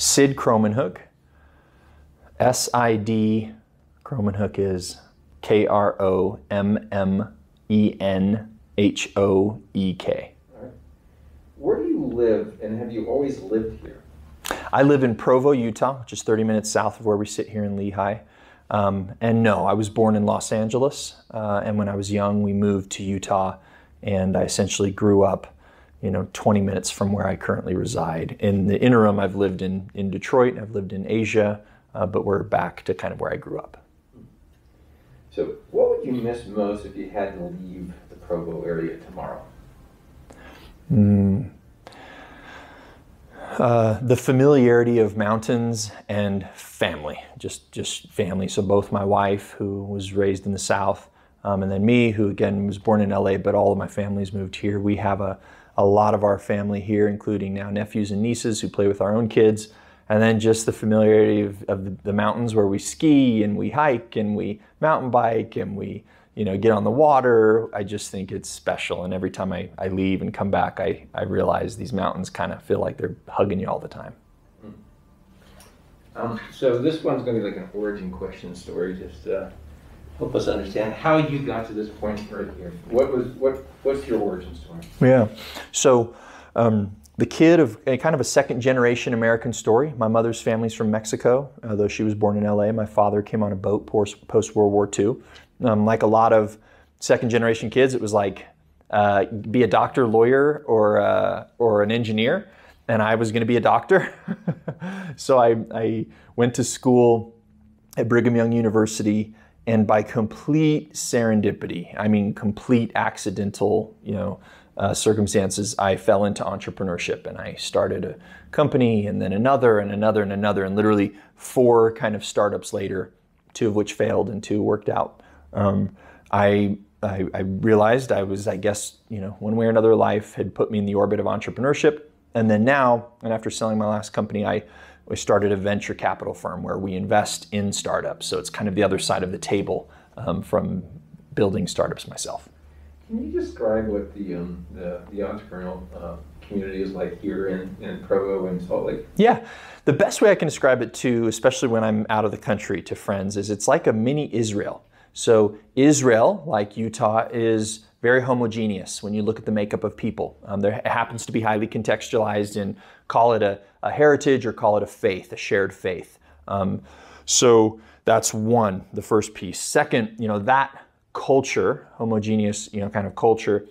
Sid Krommenhoek. S-I-D, Krommenhoek is Krommenhoek. Right. Where do you live, and have you always lived here? I live in Provo, Utah, which is 30 minutes south of where we sit here in Lehi. And no, I was born in Los Angeles, and when I was young, we moved to Utah, and I essentially grew up 20 minutes from where I currently reside. In the interim, I've lived in Detroit, I've lived in Asia, but we're back to kind of where I grew up. So what would you miss most if you had to leave the Provo area tomorrow? The familiarity of mountains and family, just family. So both my wife, who was raised in the South, and then me, who again was born in LA, but all of my family's moved here. We have a lot of our family here, including now nephews and nieces who play with our own kids. And then just the familiarity of the mountains where we ski and we hike and we mountain bike and we get on the water. I just think it's special. And every time I leave and come back, I realize these mountains kind of feel like they're hugging you all the time. So this one's going to be like an origin question story, just help us understand how you got to this point right here. What's your origin story? Yeah. So the kid of kind of a second generation American story. My mother's family's from Mexico, though she was born in LA. My father came on a boat post World War II. Like a lot of second generation kids, it was like be a doctor, lawyer, or an engineer. And I was going to be a doctor. So I went to school at Brigham Young University, and by complete serendipity, I mean complete accidental, circumstances, I fell into entrepreneurship, and I started a company, and then another, and another, and another, and literally 4 kind of startups later, 2 of which failed and 2 worked out. I realized I was, I guess, one way or another, life had put me in the orbit of entrepreneurship. And then now, and after selling my last company, I started a venture capital firm where we invest in startups. So it's kind of the other side of the table from building startups myself. Can you describe what the entrepreneurial community is like here in Provo and Salt Lake? Yeah, the best way I can describe it to, especially when I'm out of the country, to friends, is it's like a mini Israel. So Israel, like Utah, is very homogeneous when you look at the makeup of people. There happens to be highly contextualized in, call it a heritage or call it a faith, a shared faith. So that's one, the first piece. Second, that culture, homogeneous, kind of culture,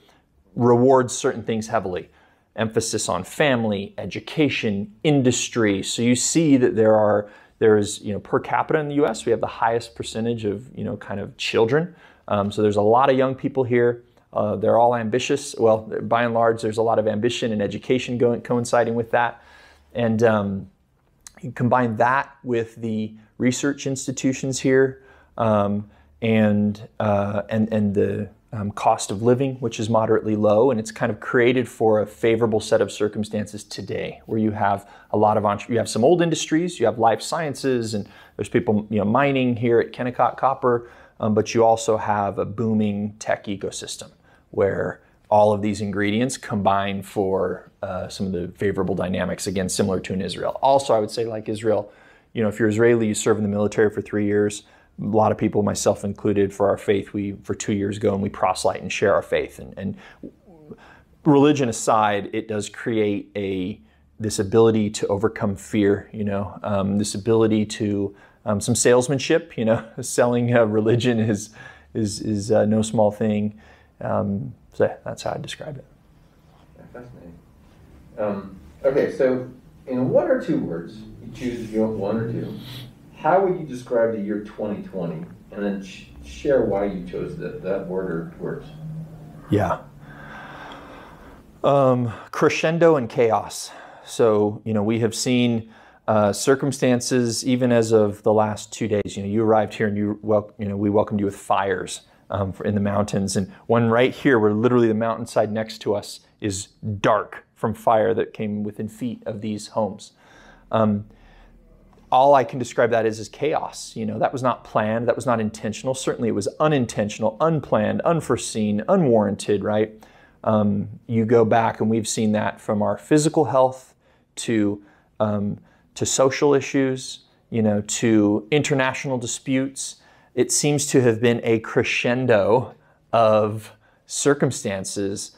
rewards certain things heavily. Emphasis on family, education, industry. So you see that there is, per capita in the U.S., we have the highest percentage of, kind of children. So there's a lot of young people here. They're all ambitious. Well, by and large, there's a lot of ambition and education coinciding with that. And you combine that with the research institutions here, and the cost of living, which is moderately low, and it's kind of created for a favorable set of circumstances today, where you have a lot of you have some old industries, you have life sciences, and there's people mining here at Kennecott Copper, but you also have a booming tech ecosystem where all of these ingredients combine for some of the favorable dynamics, again, similar to in Israel. Also, I would say, like Israel, if you're Israeli, you serve in the military for 3 years. A lot of people, myself included, for our faith, for 2 years go and we proselyte and share our faith. And religion aside, it does create this ability to overcome fear, this ability to some salesmanship, selling religion is no small thing. So that's how I describe it. Fascinating. Okay, so in 1 or 2 words, you choose if you want 1 or 2, how would you describe the year 2020? And then share why you chose that word or words. Yeah. Crescendo and chaos. So, we have seen circumstances, even as of the last 2 days. You arrived here and we welcomed you with fires in the mountains. And one right here where literally the mountainside next to us is dark from fire that came within feet of these homes. All I can describe that as chaos. That was not planned, that was not intentional. Certainly it was unintentional, unplanned, unforeseen, unwarranted, right? You go back and we've seen that from our physical health to to social issues, to international disputes. It seems to have been a crescendo of circumstances,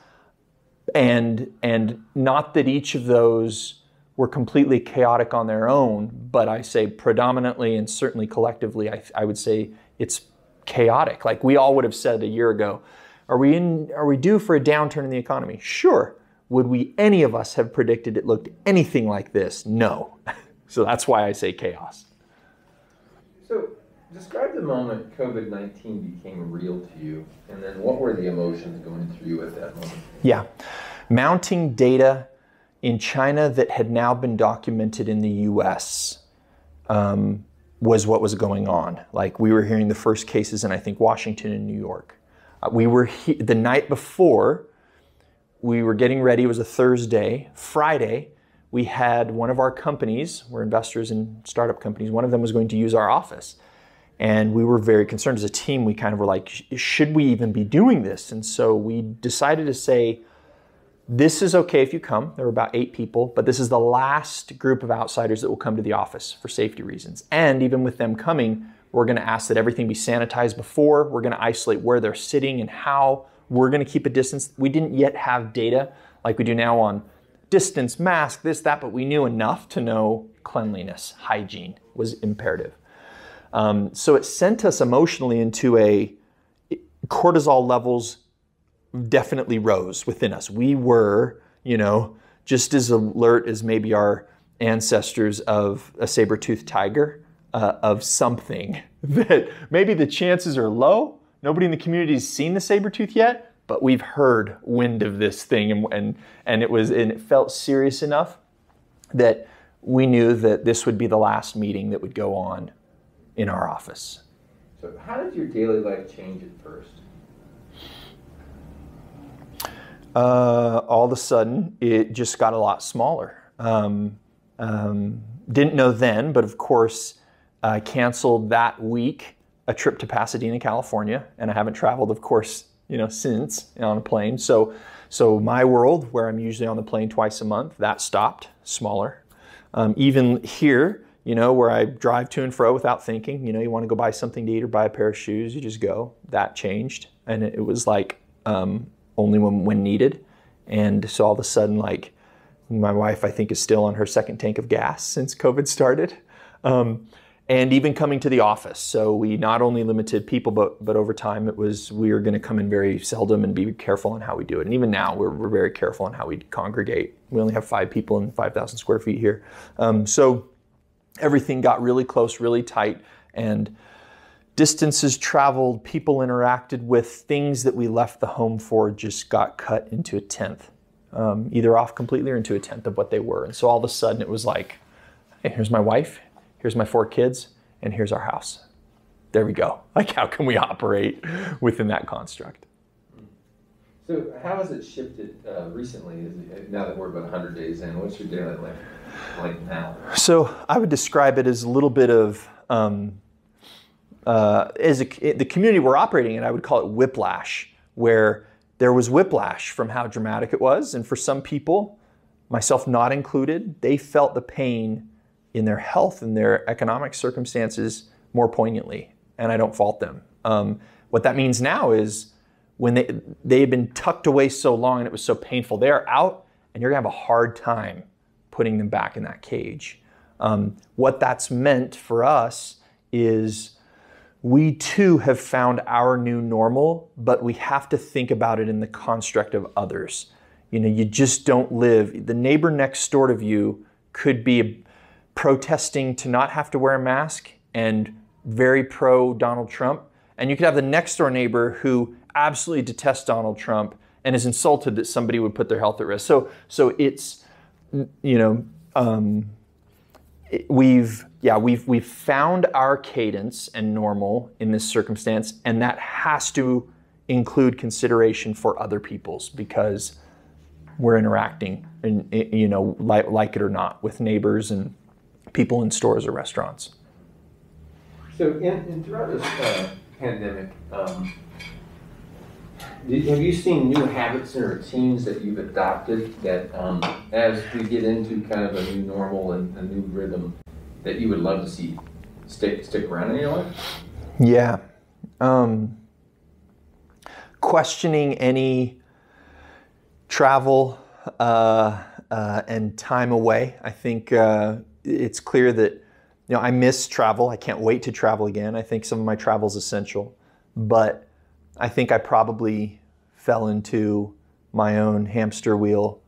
and not that each of those were completely chaotic on their own, but I say predominantly and certainly collectively, I would say it's chaotic. Like we all would have said a year ago, are we due for a downturn in the economy? Sure. Would any of us have predicted it looked anything like this? No. So that's why I say chaos. So describe the moment COVID-19 became real to you, and then what were the emotions going through you at that moment? Yeah. Mounting data in China that had now been documented in the US was what was going on. Like we were hearing the first cases in, I think, Washington and New York. We were the night before, we were getting ready. It was a Thursday. Friday, we had one of our companies, we're investors in startup companies, one of them was going to use our office. And we were very concerned as a team. We kind of were like, should we even be doing this? And so we decided to say, this is okay if you come. There were about 8 people, but this is the last group of outsiders that will come to the office for safety reasons. And even with them coming, we're going to ask that everything be sanitized before. We're going to isolate where they're sitting and how. We're going to keep a distance. We didn't yet have data like we do now on distance, mask, this, that, but we knew enough to know cleanliness, hygiene was imperative. So it sent us emotionally into cortisol levels definitely rose within us. We were, just as alert as maybe our ancestors of a saber-toothed tiger, of something that maybe the chances are low. Nobody in the community has seen the saber-tooth yet, but we've heard wind of this thing, and it felt serious enough that we knew that this would be the last meeting that would go on in our office. So how did your daily life change at first? All of a sudden, it just got a lot smaller. Didn't know then, but of course, canceled that week a trip to Pasadena, California, and I haven't traveled, of course, since on a plane. So my world, where I'm usually on the plane twice a month, that stopped, smaller. Even here, where I drive to and fro without thinking, you want to go buy something to eat or buy a pair of shoes, you just go. That changed, and it was like only when needed. And so all of a sudden, like my wife, I think, is still on her second tank of gas since COVID started. And even coming to the office. So we not only limited people, but over time we were going to come in very seldom and be careful on how we do it. And even now we're very careful on how we congregate. We only have 5 people and 5,000 square feet here. So everything got really close, really tight, and distances traveled, people interacted with, things that we left the home for just got cut into a 1/10, either off completely or into a 1/10 of what they were. And so all of a sudden it was like, hey, here's my wife, here's my 4 kids, and here's our house. There we go. Like, how can we operate within that construct? So how has it shifted recently, now that we're about 100 days in? What's your daily life like now? So I would describe it as a little bit of, the community we're operating in, I would call it whiplash, where there was whiplash from how dramatic it was. And for some people, myself not included, they felt the pain in their health and their economic circumstances more poignantly, and I don't fault them. What that means now is when they had been tucked away so long and it was so painful, they're out and you're gonna have a hard time putting them back in that cage. What that's meant for us is we too have found our new normal, but we have to think about it in the construct of others. You just don't live. The neighbor next door to you could be protesting to not have to wear a mask and very pro Donald Trump. And you could have the next door neighbor who absolutely detests Donald Trump and is insulted that somebody would put their health at risk. So it's, we've found our cadence and normal in this circumstance, and that has to include consideration for other people's, because we're interacting, and like it or not, with neighbors and people in stores or restaurants. So throughout this pandemic, Have you seen new habits and routines that you've adopted that, as we get into kind of a new normal and a new rhythm, that you would love to see stick around in your life? Yeah. Questioning any travel and time away. I think it's clear that I miss travel. I can't wait to travel again. I think some of my travel is essential, but I think I probably fell into my own hamster wheel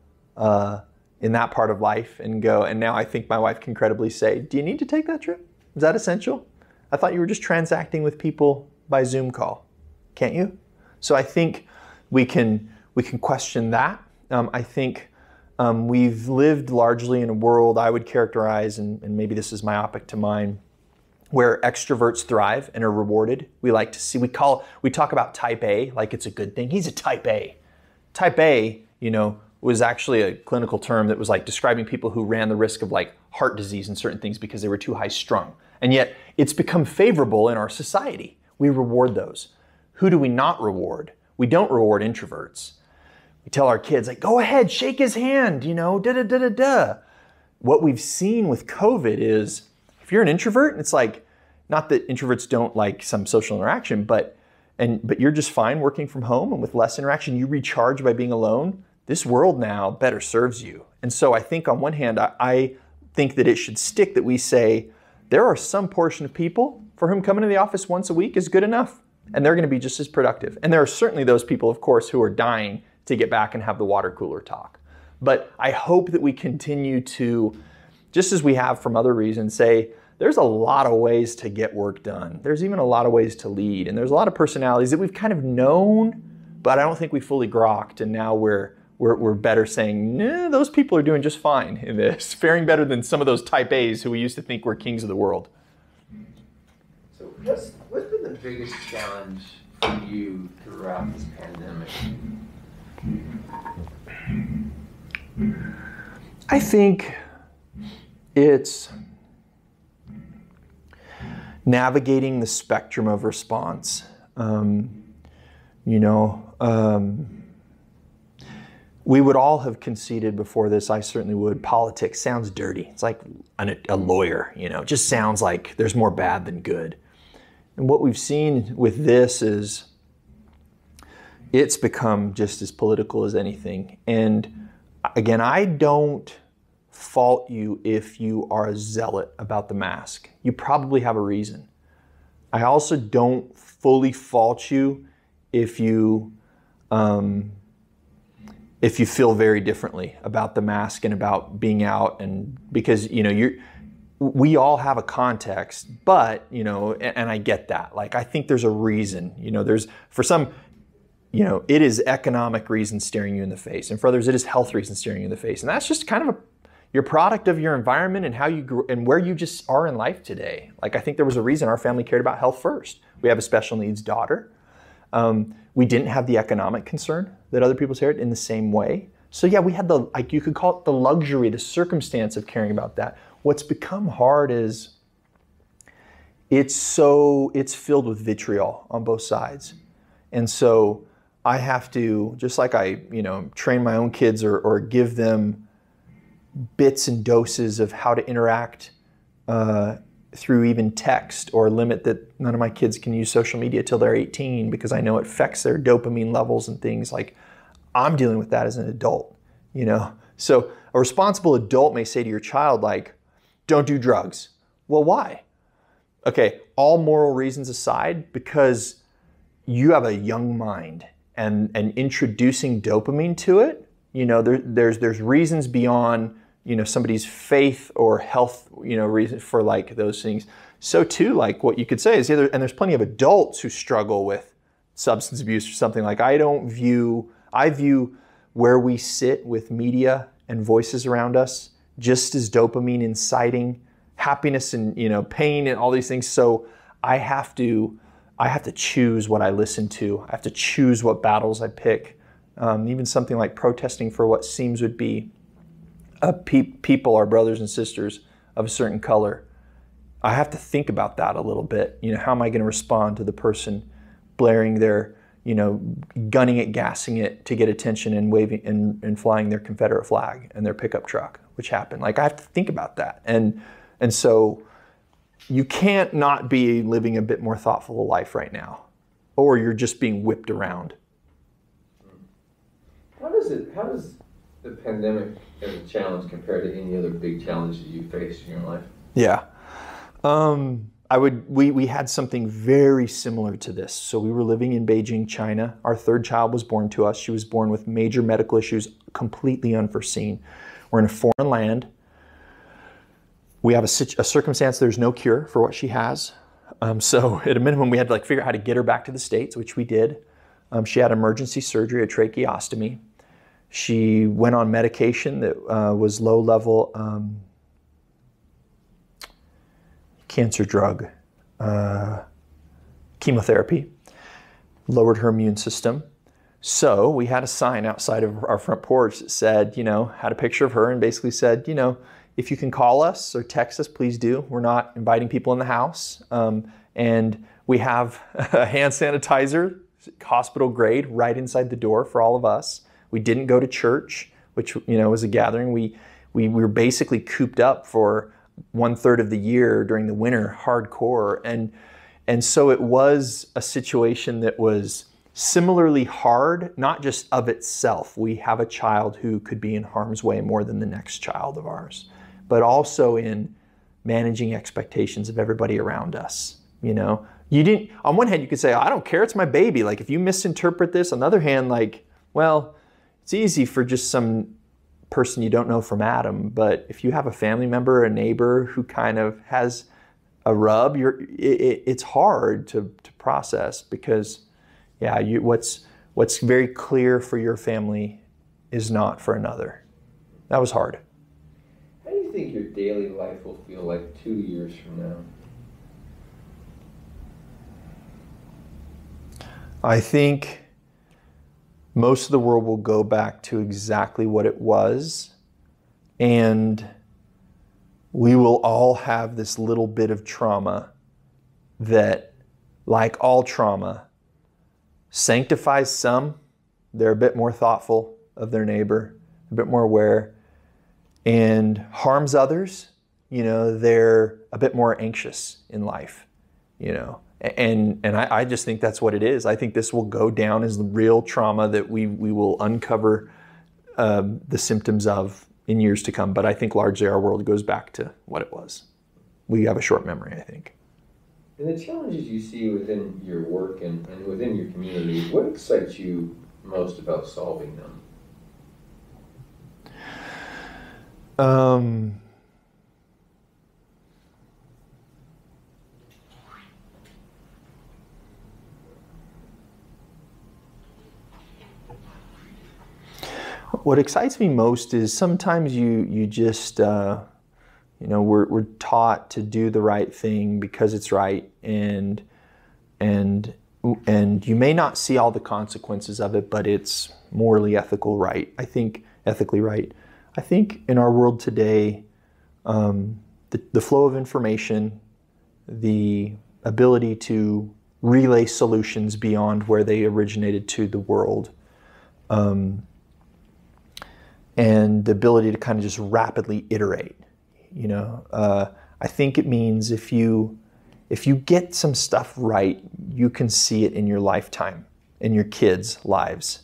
in that part of life and now I think my wife can credibly say, do you need to take that trip? Is that essential? I thought you were just transacting with people by Zoom call. Can't you? So I think we can question that. I think we've lived largely in a world I would characterize, and maybe this is myopic to mine, where extroverts thrive and are rewarded. We like to see, we talk about type A like it's a good thing. He's a type A. Type A, was actually a clinical term that was like describing people who ran the risk of like heart disease and certain things because they were too high strung. And yet it's become favorable in our society. We reward those. Who do we not reward? We don't reward introverts. We tell our kids, like, go ahead, shake his hand, da-da-da-da-da. What we've seen with COVID is, if you're an introvert, it's like, not that introverts don't like some social interaction, but you're just fine working from home and with less interaction, you recharge by being alone, this world now better serves you. And so I think on one hand, I think that it should stick that we say, there are some portion of people for whom coming to the office once a week is good enough, and they're going to be just as productive. And there are certainly those people, of course, who are dying to get back and have the water cooler talk. But I hope that we continue to, just as we have from other reasons, say there's a lot of ways to get work done. There's even a lot of ways to lead. And there's a lot of personalities that we've kind of known, but I don't think we fully grokked. And now we're better saying, nah, those people are doing just fine in this, faring better than some of those type A's who we used to think were kings of the world. So what's been the biggest challenge for you throughout this pandemic? I think it's navigating the spectrum of response. We would all have conceded before this, I certainly would, politics sounds dirty. It's like a lawyer, it just sounds like there's more bad than good. And what we've seen with this is it's become just as political as anything. And again, I don't fault you if you are a zealot about the mask. You probably have a reason. I also don't fully fault you if you feel very differently about the mask and about being out, and because we all have a context, but and I get that. Like, I think there's a reason. There's, for some, it is economic reasons staring you in the face, and for others it is health reasons staring you in the face, and that's just kind of your product of your environment and how you grew and where you just are in life today. Like, I think there was a reason our family cared about health first. We have a special needs daughter. We didn't have the economic concern that other people shared in the same way. So yeah, we had you could call it the luxury, the circumstance of caring about that. What's become hard is it's filled with vitriol on both sides. And so I have to, just like I, train my own kids or give them bits and doses of how to interact through even text, or limit that none of my kids can use social media till they're 18 because I know it affects their dopamine levels and things. Like, I'm dealing with that as an adult, So a responsible adult may say to your child, like, don't do drugs. Well, why? Okay, all moral reasons aside, because you have a young mind, and introducing dopamine to it, there's reasons beyond somebody's faith or health, reason for like those things. So too, like what you could say is and there's plenty of adults who struggle with substance abuse or something. Like, I view where we sit with media and voices around us just as dopamine inciting happiness and, pain and all these things. So I have to choose what I listen to. I have to choose what battles I pick. Even something like protesting for what seems would be people, our brothers and sisters of a certain color. I have to think about that a little bit. How am I going to respond to the person blaring their gunning it, gassing it to get attention and waving and flying their Confederate flag and their pickup truck, which happened. Like, I have to think about that. And so you can't not be living a bit more thoughtful life right now, or you're just being whipped around. How does the pandemic as a challenge compare to any other big challenges you faced in your life? Yeah. We had something very similar to this. So we were living in Beijing, China. Our third child was born to us. She was born with major medical issues, completely unforeseen. We're in a foreign land. We have a circumstance, there's no cure for what she has. So at a minimum, we had to figure out how to get her back to the States, which we did. She had emergency surgery, a tracheostomy. She went on medication that was low-level cancer drug, chemotherapy, lowered her immune system. So we had a sign outside of our front porch that said, had a picture of her and basically said, if you can call us or text us, please do. We're not inviting people in the house. And we have a hand sanitizer, hospital grade, right inside the door for all of us. We didn't go to church, which was a gathering. We were basically cooped up for 1/3 of the year during the winter, hardcore. And so it was a situation that was similarly hard, not just of itself. We have a child who could be in harm's way more than the next child of ours, but also in managing expectations of everybody around us. You didn't, on one hand, you could say, I don't care, it's my baby. Like, if you misinterpret this, on the other hand, well, it's easy for just some person you don't know from Adam, but if you have a family member, a neighbor who kind of has a rub, it's hard to process because, what's very clear for your family is not for another. That was hard. How do you think your daily life will feel like 2 years from now? I think most of the world will go back to exactly what it was, and we will all have this little bit of trauma that, like all trauma, sanctifies some. They're a bit more thoughtful of their neighbor, a bit more aware, and harms others. They're a bit more anxious in life, And I just think that's what it is. I think this will go down as the real trauma that we will uncover the symptoms of in years to come. But I think largely our world goes back to what it was. We have a short memory, I think. And the challenges you see within your work and within your community, what excites you most about solving them? What excites me most is sometimes you just, we're taught to do the right thing because it's right, and you may not see all the consequences of it, but it's morally ethically right. I think in our world today, the flow of information, the ability to relay solutions beyond where they originated to the world, and the ability to kind of just rapidly iterate. I think it means if you get some stuff right, you can see it in your lifetime, in your kids' lives.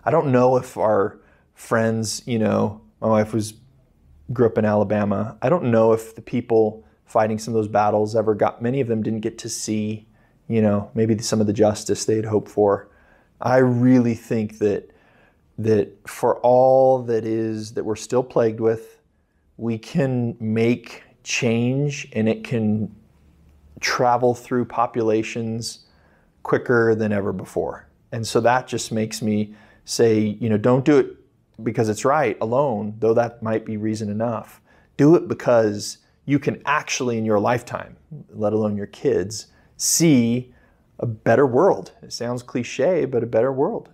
I don't know if our friends, my wife grew up in Alabama. I don't know if the people fighting some of those battles many of them didn't get to see, maybe some of the justice they'd hoped for. I really think that for all that we're still plagued with, we can make change, and it can travel through populations quicker than ever before. And so that just makes me say, don't do it because it's right alone, though that might be reason enough. Do it because you can actually in your lifetime, let alone your kids, see a better world. It sounds cliche, but a better world.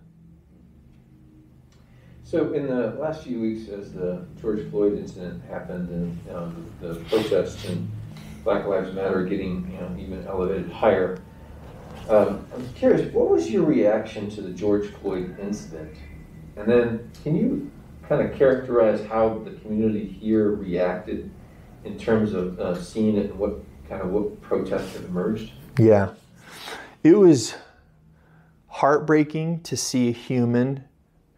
So in the last few weeks, as the George Floyd incident happened and the protests and Black Lives Matter getting even elevated higher, I'm curious, what was your reaction to the George Floyd incident? And then can you kind of characterize how the community here reacted in terms of seeing it and what protests have emerged? Yeah. It was heartbreaking to see a human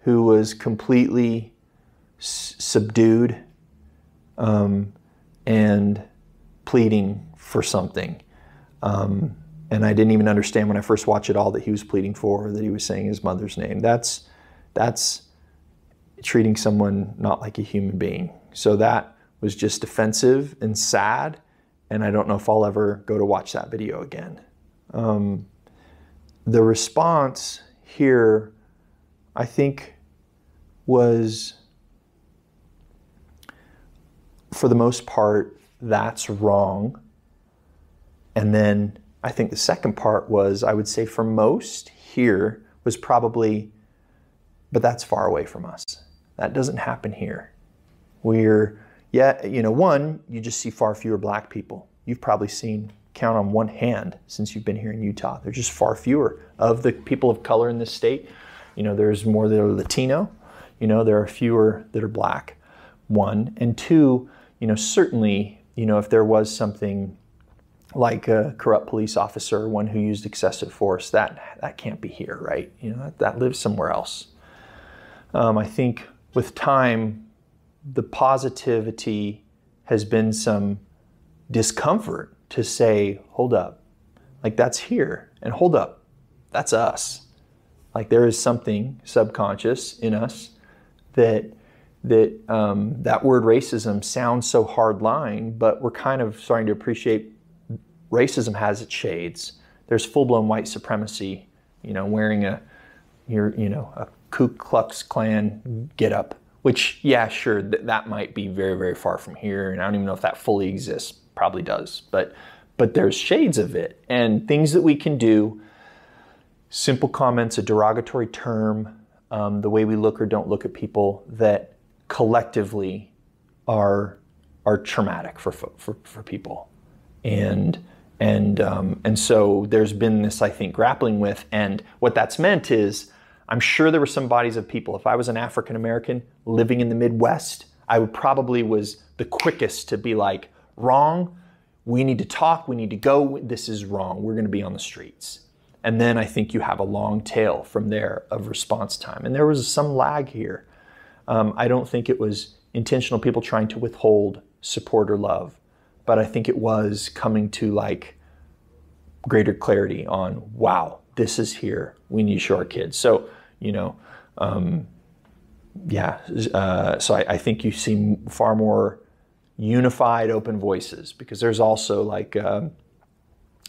who was completely subdued and pleading for something. And I didn't even understand when I first watched it all that he was pleading for, or that he was saying his mother's name. That's treating someone not like a human being. So that was just offensive and sad, and I don't know if I'll ever go to watch that video again. The response here, I think, was, for the most part, that's wrong. And then I think the second part was, I would say for most here, was probably, but that's far away from us. That doesn't happen here. One, you just see far fewer black people. You've probably count on one hand since you've been here in Utah. There's just far fewer of the people of color in this state. There's more that are Latino. There are fewer that are black, one. And two, certainly, if there was something like a corrupt police officer, one who used excessive force, that can't be here, right? That lives somewhere else. I think with time, the positivity has been some discomfort to say, hold up, like that's here, and hold up, that's us. Like there is something subconscious in us that word racism sounds so hard-line, but we're kind of starting to appreciate racism has its shades. There's full-blown white supremacy, wearing a Ku Klux Klan getup, which, yeah, sure, that might be very, very far from here, and I don't even know if that fully exists. Probably does, but there's shades of it, and things that we can do, simple comments, a derogatory term, the way we look or don't look at people, that collectively are traumatic for people. And so there's been this, I think, grappling with, and what that's meant is, I'm sure there were some bodies of people. If I was an African American living in the Midwest, I would probably was the quickest to be like, wrong, we need to talk, we need to go, this is wrong, we're gonna be on the streets. And then I think you have a long tail from there of response time. And there was some lag here. I don't think it was intentional people trying to withhold support or love, but I think it was coming to like greater clarity on, wow, this is here, we need to show our kids. So, so I think you see far more unified, open voices, because there's also like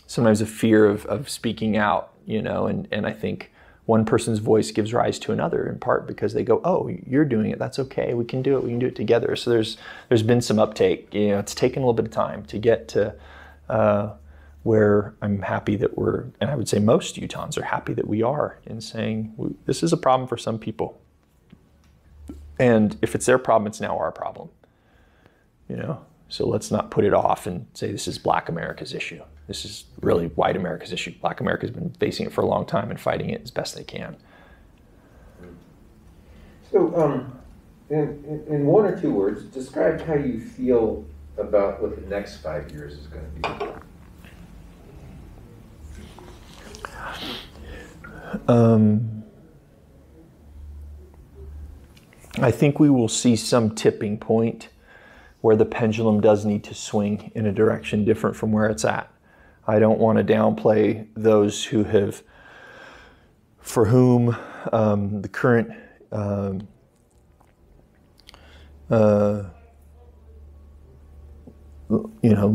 sometimes a fear of speaking out, and I think one person's voice gives rise to another, in part because they go, oh, you're doing it, that's okay, we can do it together. So there's been some uptake. It's taken a little bit of time to get to where I'm happy that and I would say most Utahns are happy that we are, in saying this is a problem for some people. And if it's their problem, it's now our problem. So let's not put it off and say this is Black America's issue. This is really white America's issue. Black America's been facing it for a long time and fighting it as best they can. So, in one or two words, describe how you feel about what the next 5 years is going to be. I think we will see some tipping point where the pendulum does need to swing in a direction different from where it's at. I don't want to downplay those for whom the current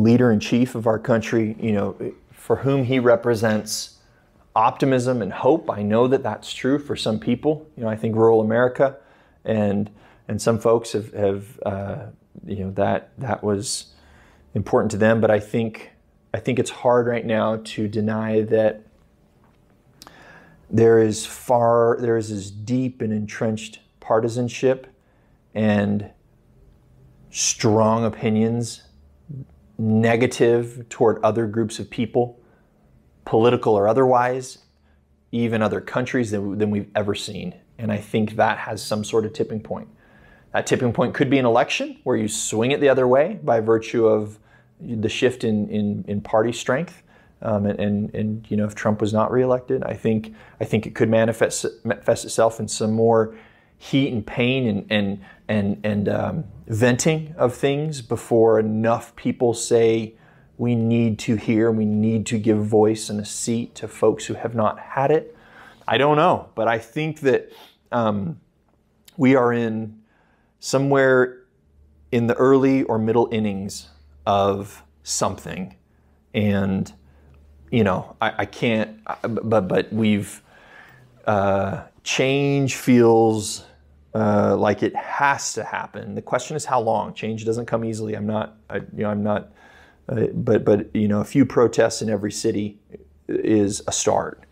leader in chief of our country, for whom he represents optimism and hope. I know that that's true for some people. I think rural America and some folks have that was important to them. But I think it's hard right now to deny that there is this deep and entrenched partisanship and strong opinions, negative toward other groups of people, political or otherwise, even other countries than we've ever seen. And I think that has some sort of tipping point. That tipping point could be an election where you swing it the other way by virtue of the shift in party strength. And you know, if Trump was not reelected, I think it could manifest itself in some more heat and pain and venting of things before enough people say we need to hear, we need to give voice and a seat to folks who have not had it. I don't know, but I think that we are in somewhere in the early or middle innings of something, and you know, I can't, but we've, change feels like it has to happen. The question is how long. Change doesn't come easily. But you know, a few protests in every city is a start.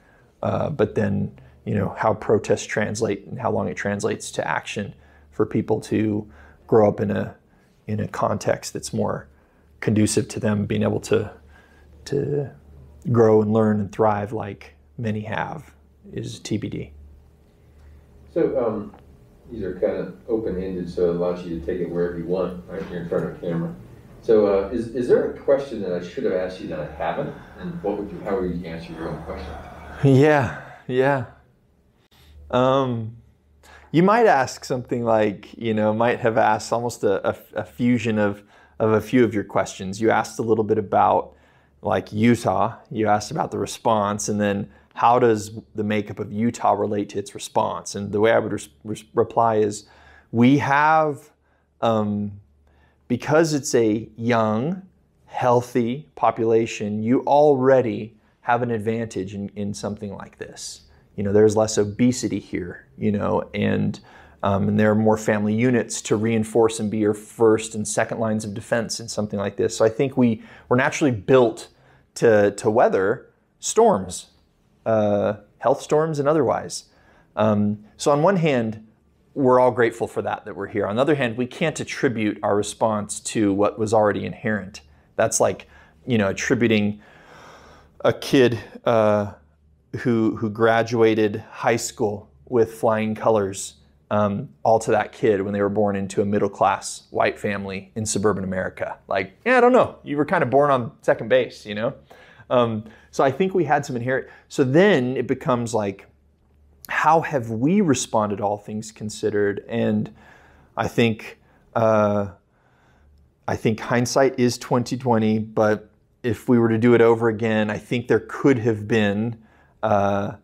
But then, you know, how protests translate and how long it translates to action for people to grow up in a context that's more conducive to them being able to grow and learn and thrive like many have is TBD. So these are kind of open-ended, so it allows you to take it wherever you want, right? You're in front of a camera. So is there a question that I should have asked you that I haven't? And how would you answer your own question? Yeah. You might ask something like, you know, might have asked almost a fusion of a few of your questions. You asked a little bit about like Utah, you asked about the response, and then how does the makeup of Utah relate to its response? And the way I would reply is, we have, because it's a young, healthy population, you already have an advantage in something like this. You know, there's less obesity here, you know, and there are more family units to reinforce and be your first and second lines of defense in something like this. So I think we're naturally built to weather storms, health storms and otherwise. So on one hand, we're all grateful for that we're here. On the other hand, we can't attribute our response to what was already inherent. That's like, you know, attributing a kid who graduated high school with flying colors all to that kid when they were born into a middle-class white family in suburban America. Like, yeah, I don't know. You were kind of born on second base, you know? So I think we had some inherent. So then it becomes like, how have we responded, all things considered? And I think hindsight is 2020, but if we were to do it over again, I think there could have been a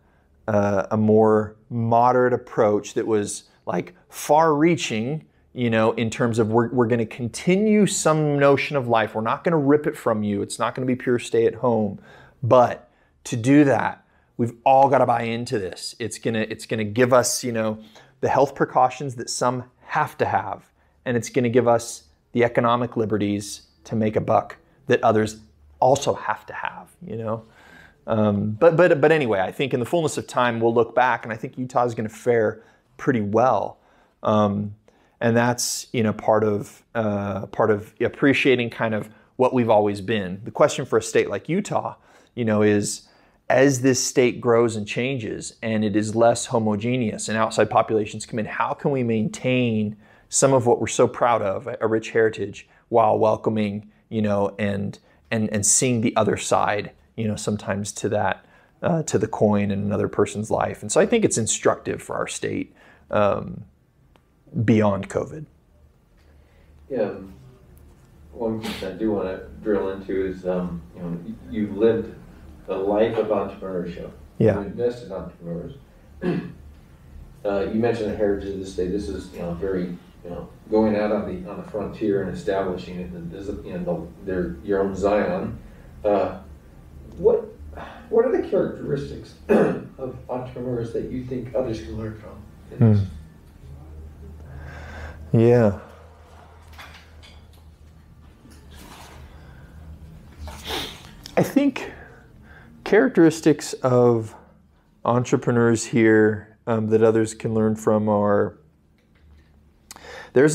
more moderate approach that was like far-reaching, you know, in terms of we're going to continue some notion of life. We're not going to rip it from you. It's not going to be pure stay at home. But to do that, we've all got to buy into this. It's gonna give us, you know, the health precautions that some have to have, and it's going to give us the economic liberties to make a buck that others also have to have, you know. But anyway, I think in the fullness of time, we'll look back, and I think Utah is going to fare pretty well. And that's, you know, part of appreciating kind of what we've always been. The question for a state like Utah, you know, is as this state grows and changes and it is less homogeneous and outside populations come in, how can we maintain some of what we're so proud of, a rich heritage, while welcoming, you know, and seeing the other side, you know, sometimes to that, to the coin in another person's life. And so I think it's instructive for our state beyond COVID. Yeah. One thing I do want to drill into is, you know, you've lived a life of entrepreneurship. Yeah. You invest in entrepreneurs. You mentioned the heritage of the state. This is, you know, very, you know, going out on the frontier and establishing it. And this is, you know, your own Zion. What are the characteristics of entrepreneurs that you think others can learn from? Yeah. I think characteristics of entrepreneurs here that others can learn from are there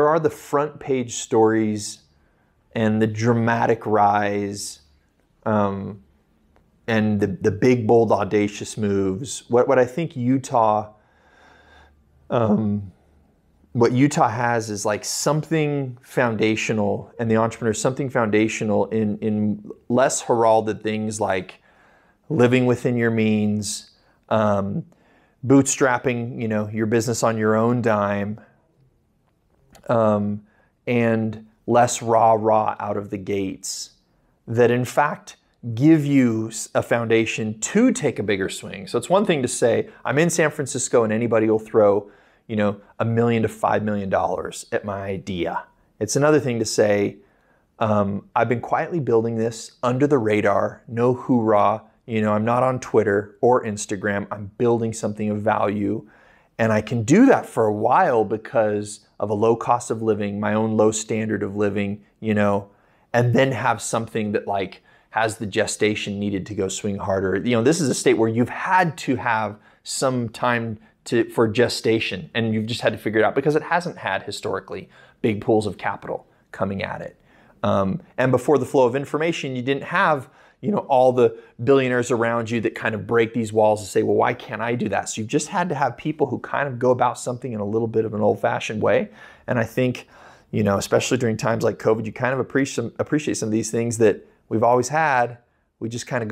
are the front page stories and the dramatic rise, and the big, bold, audacious moves. What I think Utah, what Utah has is like something foundational, and the entrepreneurs, something foundational in less heralded things like living within your means, bootstrapping, your business on your own dime, and less rah out of the gates, that in fact give you a foundation to take a bigger swing. So it's one thing to say, I'm in San Francisco and anybody will throw, $1 million to $5 million at my idea. It's another thing to say, I've been quietly building this under the radar, no hoorah, I'm not on Twitter or Instagram, I'm building something of value. And I can do that for a while because of a low cost of living, my own low standard of living, and then have something that like has the gestation needed to go swing harder. This is a state where you've had to have some time for gestation, and you've just had to figure it out because it hasn't had historically big pools of capital coming at it. And before the flow of information, you didn't have all the billionaires around you that kind of break these walls and say, well, why can't I do that? So you've just had to have people who kind of go about something in a little bit of an old-fashioned way. And I think, especially during times like COVID, you kind of appreciate some of these things that we've always had. We just kind of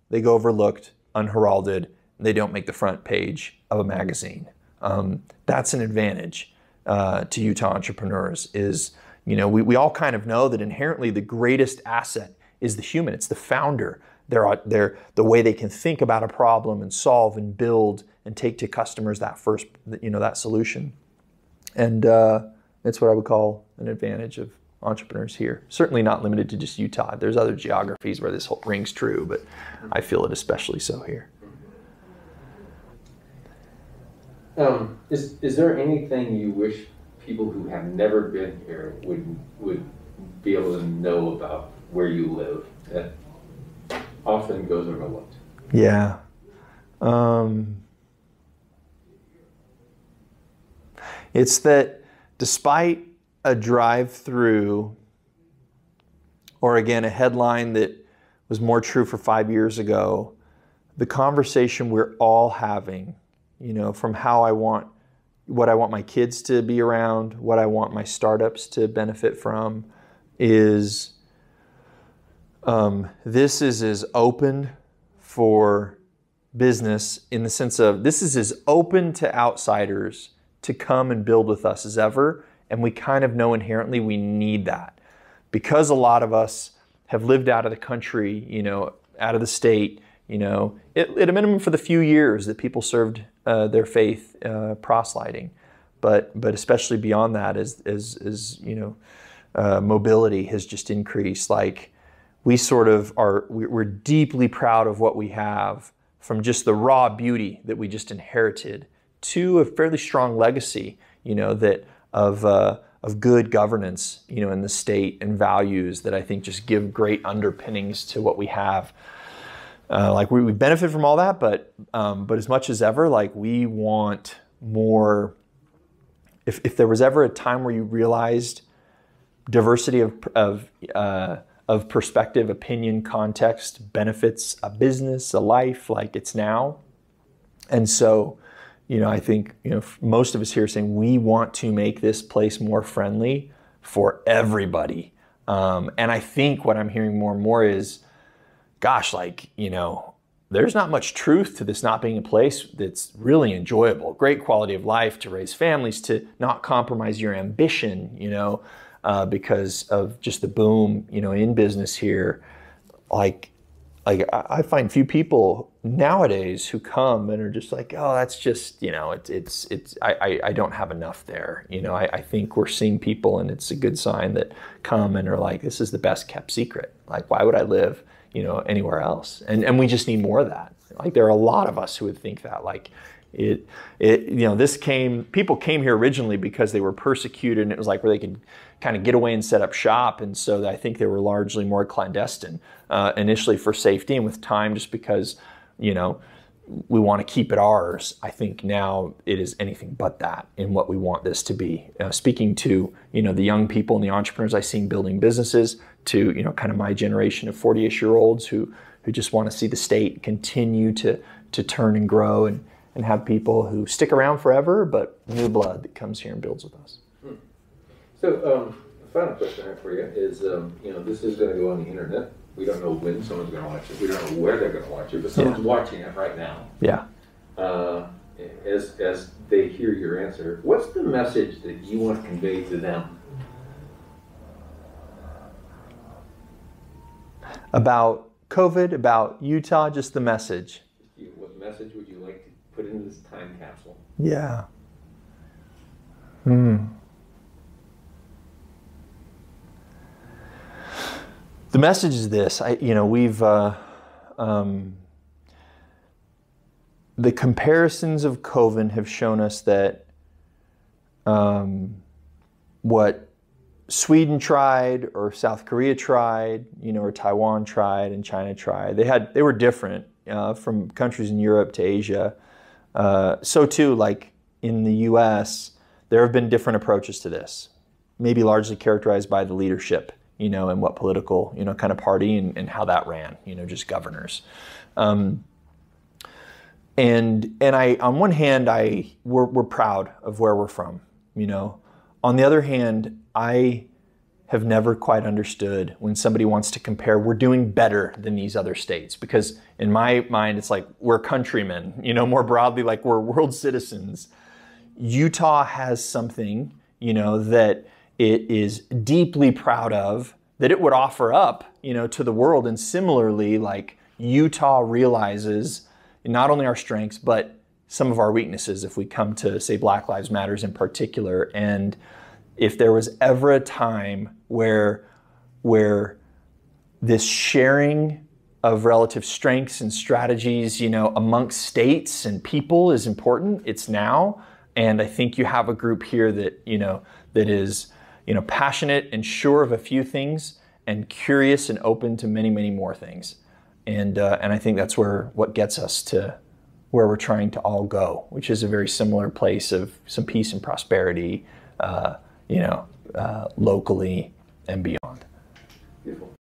they go overlooked, unheralded, and they don't make the front page of a magazine. That's an advantage to Utah entrepreneurs is, we all kind of know that inherently the greatest asset is the human. It's the founder. They're the way they can think about a problem and solve and build and take to customers that first, that solution. And that's what I would call an advantage of entrepreneurs here. Certainly not limited to just Utah. There's other geographies where this whole rings true, but I feel it especially so here. Is there anything you wish people who have never been here would be able to know about where you live that often goes overlooked? Yeah. It's that despite a drive-through, or again, a headline that was more true for 5 years ago, the conversation we're all having, from what I want my kids to be around, what I want my startups to benefit from, is this is as open for business in the sense of this is as open to outsiders to come and build with us as ever. And we kind of know inherently we need that because a lot of us have lived out of the country, out of the state, at a minimum for the few years that people served their faith proselyting. But especially beyond that as mobility has just increased. Like, we sort of we're deeply proud of what we have, from just the raw beauty that we just inherited to a fairly strong legacy, that of good governance, in the state, and values that I think just give great underpinnings to what we have. We benefit from all that, but as much as ever, we want more. If there was ever a time where you realized diversity of perspective, opinion, context benefits a business, a life, it's now. And so, I think, most of us here are saying we want to make this place more friendly for everybody. And I think what I'm hearing more and more is, gosh, there's not much truth to this not being a place that's really enjoyable, great quality of life, to raise families, to not compromise your ambition, because of just the boom, in business here. I find few people nowadays who come and are just like, oh, that's just, I don't have enough there. I think we're seeing people, and it's a good sign, that come and are like, this is the best kept secret. Why would I live, anywhere else? And we just need more of that. There are a lot of us who would think that, people came here originally because they were persecuted, and it was where they could kind of get away and set up shop. And so I think they were largely more clandestine initially for safety, and with time, just because, we want to keep it ours. I think now it is anything but that in what we want this to be. Speaking to, the young people and the entrepreneurs I see building businesses, to, kind of my generation of 40-ish-year-olds who just want to see the state continue to turn and grow and have people who stick around forever, but new blood that comes here and builds with us. So, final question I have for you is, this is going to go on the internet. We don't know when someone's going to watch it. We don't know where they're going to watch it, but someone's watching it right now. Yeah. As they hear your answer, what's the message that you want to convey to them? About COVID, about Utah, just the message. What message would you like to put into this time capsule? Yeah. The message is this. The comparisons of COVID have shown us that what Sweden tried, or South Korea tried, or Taiwan tried, and China tried, they were different from countries in Europe to Asia. So too, like in the U.S., there have been different approaches to this, maybe largely characterized by the leadership, and what political, kind of party and how that ran, just governors. And on one hand, we're proud of where we're from, On the other hand, I have never quite understood when somebody wants to compare, we're doing better than these other states, because in my mind, it's like we're countrymen, more broadly, like we're world citizens. Utah has something, that it is deeply proud of, that it would offer up, to the world. And similarly, like Utah realizes not only our strengths, but some of our weaknesses if we come to, say, Black Lives Matters in particular. And if there was ever a time where this sharing of relative strengths and strategies, amongst states and people is important, it's now. And I think you have a group here that, that is, passionate and sure of a few things and curious and open to many, many more things. And I think that's what gets us to where we're trying to all go, which is a very similar place of some peace and prosperity, locally and beyond.